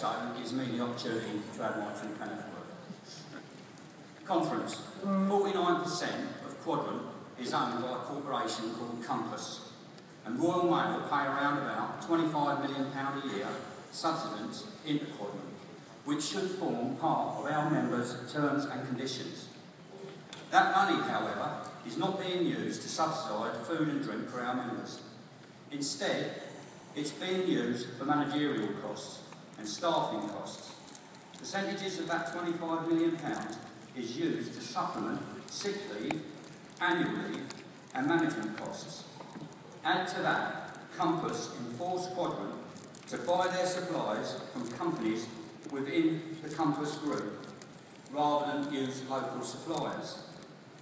also gives me the opportunity to add my 2 pennies worth. Conference. 49% of Quadrant is owned by a corporation called Conferece, and Royal Mail pay around about £25 million a year subsidence into Quadrant, which should form part of our members' terms and conditions. That money, however, is not being used to subsidise food and drink for our members. Instead, it's being used for managerial costs and staffing costs. Percentages of that £25 million is used to supplement sick leave, annual leave and management costs. Add to that, Conferece enforce Quadrant to buy their supplies from companies within the Conferece group rather than use local suppliers.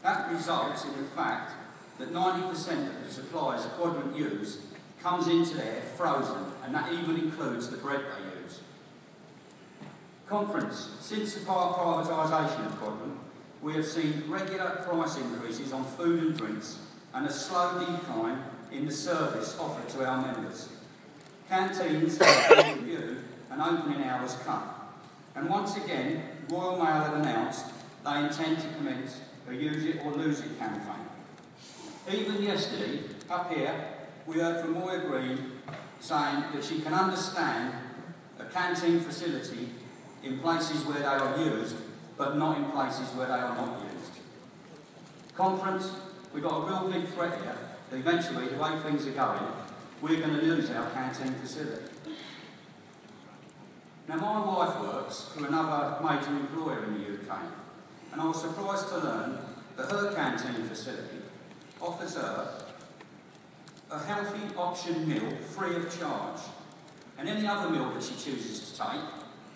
That results in the fact that 90% of the supplies Quadrant use comes into there frozen, and that even includes the bread they use. Conference. Since the privatisation of Quadrant, we have seen regular price increases on food and drinks and a slow decline in the service offered to our members. Canteens have been reviewed and opening hours cut. And once again, Royal Mail have announced they intend to commence a use it or lose it campaign. Even yesterday, up here, we heard from Moya Green saying that she can understand a canteen facility in places where they are used, but not in places where they are not used. Conference, we've got a real big threat here that eventually, the way things are going, we're going to lose our canteen facility. Now, my wife works for another major employer in the UK, and I was surprised to learn that her canteen facility offers her a healthy option meal free of charge. And any other meal that she chooses to take,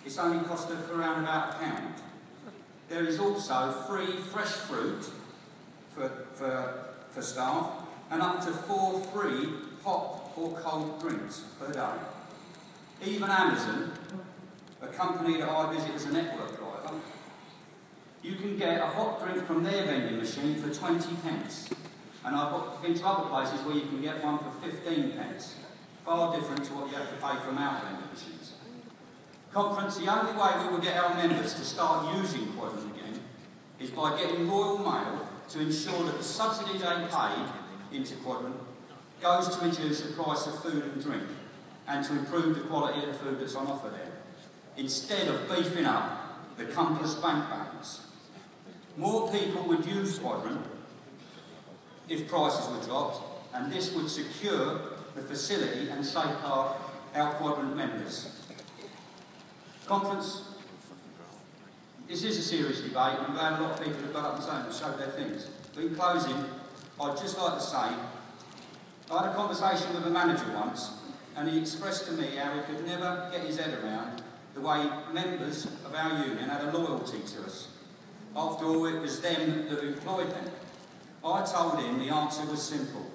it's only cost her around about £1. There is also free fresh fruit for staff, and up to 4 free hot or cold drinks per day. Even Amazon, a company that I visit as a network driver, you can get a hot drink from their vending machine for 20 pence. And I've been to other places where you can get one for 15 pence. Far different to what you have to pay from our vending machines. Conference, the only way we will get our members to start using Quadrant again is by getting Royal Mail to ensure that the subsidy they paid into Quadrant goes to reduce the price of food and drink and to improve the quality of the food that's on offer there, instead of beefing up the Conferece bank balance. More people would use Quadrant if prices were dropped, and this would secure the facility and safeguard our Quadrant members. Conference, this is a serious debate. I'm glad a lot of people have got up and showed their things. But in closing, I'd just like to say, I had a conversation with a manager once, and he expressed to me how he could never get his head around the way members of our union had a loyalty to us. After all, it was them that employed them. I told him the answer was simple.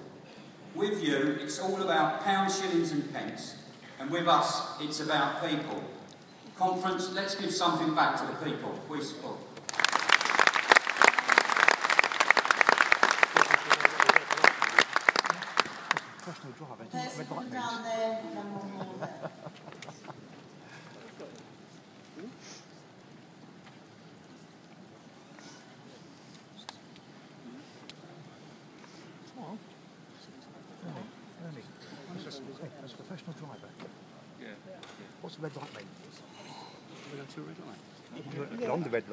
With you, it's all about pounds, shillings and pence, and with us, it's about people. Conference, let's give something back to the people we support. There's one down there and one more there. Ernie, as a professional driver, what's the red light mean? We're going to red light. On the red light.